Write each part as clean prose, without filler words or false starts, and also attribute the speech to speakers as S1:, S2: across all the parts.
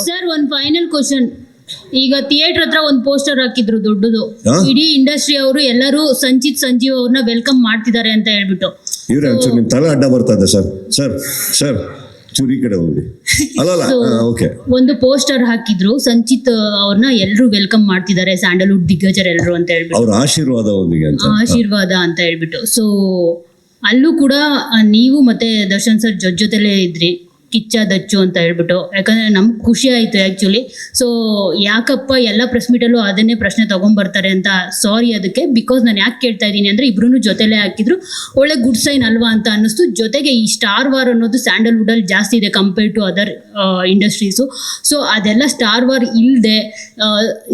S1: Sir ಒಂದು final question. ಈಗ theatre ಹತ್ರ ಒಂದು ಪೋಸ್ಟರ್ ಹಾಕಿದ್ರು ದೊಡ್ಡದು, ಇಡೀ ಇಂಡಸ್ಟ್ರಿ ಅವರು ಎಲ್ಲರೂ ಸಂಚಿತ್ ಸಂಜೀವ್ ಅವ್ರನ್ನ ವೆಲ್ಕಮ್ ಮಾಡ್ತಿದ್ದಾರೆ ಅಂತ ಹೇಳ್ಬಿಟ್ಟು.
S2: ಇವ್ರೆ ಒಂಚೂರು ನಿಮ್ ತಲೆ ಅಡ್ಡ ಬರ್ತದೆ ಸರ್. ಸರ್ ಸರ್ ಚೂರಿ ಕಡೆ ಹೋಗಿ. ಅಲ್ಲ ಓಕೆ.
S1: ಒಂದು ಪೋಸ್ಟರ್ ಹಾಕಿದ್ರು, ಸಂಚಿತ್ ಅವ್ರನ್ನ ಎಲ್ಲರೂ ವೆಲ್ಕಮ್ ಮಾಡ್ತಿದ್ದಾರೆ, ಸ್ಯಾಂಡಲ್ವುಡ್ ದಿಗ್ಗಜರು ಎಲ್ಲರೂ ಅಂತ ಹೇಳ್ಬಿಟ್ಟು,
S2: ಅವ್ರ ಆಶೀರ್ವಾದ ಒಂದಿಗೆ ಅಂತ
S1: ಆಶೀರ್ವಾದ ಅಂತ ಹೇಳ್ಬಿಟ್ಟು. ಸೊ ಅಲ್ಲೂ ಕೂಡ ನೀವು ಮತ್ತೆ ದರ್ಶನ್ ಸರ್ ಜೊತೆಲೇ ಇದ್ರಿ, ಕಿಚ್ಚ ದಚ್ಚು ಅಂತ ಹೇಳ್ಬಿಟ್ಟು. ಯಾಕಂದರೆ ನಮ್ಗೆ ಖುಷಿ ಆಯಿತು ಆ್ಯಕ್ಚುಲಿ. ಸೊ ಯಾಕಪ್ಪ ಎಲ್ಲ ಪ್ರೆಸ್ ಮೀಟಲ್ಲೂ ಅದನ್ನೇ ಪ್ರಶ್ನೆ ತೊಗೊಂಬರ್ತಾರೆ ಅಂತ. ಸಾರಿ ಅದಕ್ಕೆ. ಬಿಕಾಸ್ ನಾನು ಯಾಕೆ ಕೇಳ್ತಾ ಇದ್ದೀನಿ ಅಂದರೆ ಇಬ್ಬರೂ ಜೊತೆಲೇ ಹಾಕಿದ್ರು, ಒಳ್ಳೆ ಗುಡ್ ಸೈನ್ ಅಲ್ವಾ ಅಂತ ಅನ್ನಿಸ್ತು. ಜೊತೆಗೆ ಈ ಸ್ಟಾರ್ ವಾರ್ ಅನ್ನೋದು ಸ್ಯಾಂಡಲ್ವುಡಲ್ಲಿ ಜಾಸ್ತಿ ಇದೆ compare to other industries. So ಅದೆಲ್ಲ ಸ್ಟಾರ್ ವಾರ್ ಇಲ್ಲದೆ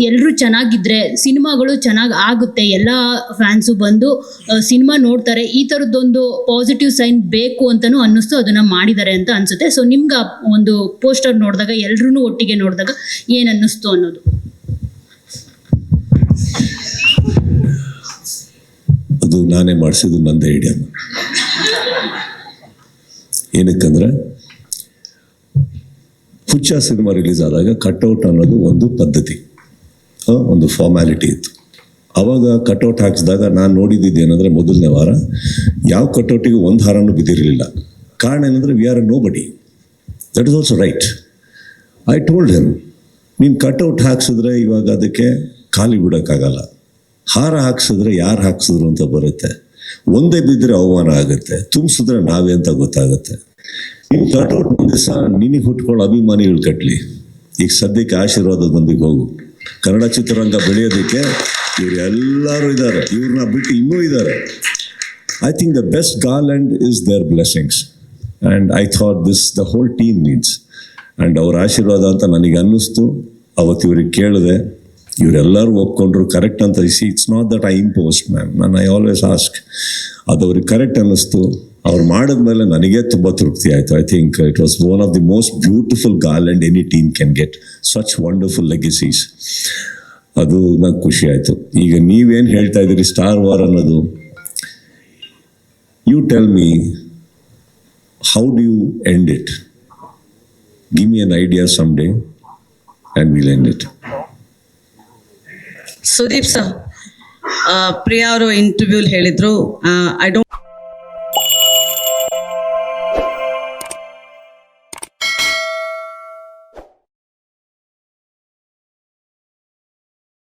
S1: ಎಲ್ಲರೂ ಚೆನ್ನಾಗಿದ್ದರೆ ಸಿನಿಮಾಗಳು ಚೆನ್ನಾಗಿ ಆಗುತ್ತೆ, ಎಲ್ಲ ಫ್ಯಾನ್ಸು ಬಂದು ಸಿನಿಮಾ ನೋಡ್ತಾರೆ. ಈ ಥರದ್ದೊಂದು ಪಾಸಿಟಿವ್ ಸೈನ್ ಬೇಕು ಅಂತಲೂ ಅನ್ನಿಸ್ತು, ಅದನ್ನು ಮಾಡಿದ್ದಾರೆ ಅಂತ ಅನಿಸುತ್ತೆ. ಸೊ ನಿಮ್ಗೆ ಒಂದು ಪೋಸ್ಟರ್ ನೋಡಿದಾಗ ಎಲ್ಲರೂ ಒಟ್ಟಿಗೆ ನೋಡಿದಾಗ ಏನು ಅನ್ನಿಸ್ತು ಅನ್ನೋದು?
S2: ಅದು ನಾನೇ ಮಾಡಿಸಿದ್ದು, ನಂದೇ ಐಡಿಯಾ. ಏನಕ್ಕಂದ್ರೆ ಹುಚ್ಚ ಸಿನಿಮಾ ರಿಲೀಸ್ ಆದಾಗ ಕಟ್ಔಟ್ ಅನ್ನೋದು ಒಂದು ಪದ್ಧತಿ, ಒಂದು ಫಾರ್ಮ್ಯಾಲಿಟಿ ಇತ್ತು. ಅವಾಗ ಕಟ್ಔಟ್ ಹಾಕಿಸಿದಾಗ ನಾನು ನೋಡಿದ್ದೇನೆಂದರೆ ಮೊದಲನೇ ವಾರ ಯಾವ ಕಟ್ಔಟಿಗೆ ಒಂದು ಹಾರನೂ ಬಿದ್ದಿರಲಿಲ್ಲ. ಕಾರಣ ಏನಂದರೆ ವಿ ಆರ್ ನೋ ಬಡಿ. That is also right. I told him, ನೀನು ಕಟ್ಔಟ್ ಹಾಕ್ಸಿದ್ರೆ ಇವಾಗ ಅದಕ್ಕೆ ಖಾಲಿ ಬಿಡೋಕ್ಕಾಗಲ್ಲ. ಹಾರ ಹಾಕ್ಸಿದ್ರೆ ಯಾರು ಹಾಕ್ಸಿದ್ರು ಅಂತ ಬರುತ್ತೆ. ಒಂದೇ ಬಿದ್ದರೆ ಅವಮಾನ ಆಗುತ್ತೆ, ತುಂಬಿಸಿದ್ರೆ ನಾವೇ ಅಂತ ಗೊತ್ತಾಗುತ್ತೆ. ನೀನು ಕಟ್ಔಟ್ ದಿವಸ ನಿನಗೆ ಹುಟ್ಕೊಳ್ಳೋ ಅಭಿಮಾನಿಗಳು ಕಟ್ಟಲಿ. ಈಗ ಸದ್ಯಕ್ಕೆ ಆಶೀರ್ವಾದದೊಂದಿಗೆ ಹೋಗು. ಕನ್ನಡ ಚಿತ್ರರಂಗ ಬೆಳೆಯೋದಕ್ಕೆ ಇವ್ರು ಎಲ್ಲರೂ ಇದ್ದಾರೆ, ಇವ್ರನ್ನ ಬಿಟ್ಟು ಇನ್ನೂ ಇದ್ದಾರೆ. I think the best garland is their blessings. And I thought this the whole team needs. And ಅವ್ರ ಆಶೀರ್ವಾದ ಅಂತ ನನಗೆ ಅನ್ನಿಸ್ತು. ಅವತ್ತು ಇವ್ರಿಗೆ ಕೇಳಿದೆ, ಇವರೆಲ್ಲರೂ ಒಪ್ಕೊಂಡ್ರು ಕರೆಕ್ಟ್ ಅಂತ. It's not that I imposed ma'am, ನಾನು ಐ ಆಲ್ವೇಸ್ ಆಸ್ಕ್. ಅದು ಅವ್ರಿಗೆ ಕರೆಕ್ಟ್ ಅನ್ನಿಸ್ತು. ಅವ್ರು ಮಾಡಿದ್ಮೇಲೆ ನನಗೆ ತುಂಬ ತೃಪ್ತಿ ಆಯಿತು. I think it was one of the most beautiful garland any team can get, such wonderful legacies. ಅದು ನಂಗೆ ಖುಷಿ ಆಯಿತು. ಈಗ ನೀವೇನು ಹೇಳ್ತಾ ಇದ್ದೀರಿ ಸ್ಟಾರ್ ವಾರ್ ಅನ್ನೋದು, you tell me, how do you end it? Give me an idea someday and we'll end it.
S3: Sudeep sir, Priya ಅವರು ಇಂಟರ್ವ್ಯೂಲ್ ಹೇಳಿದ್ರು, I don't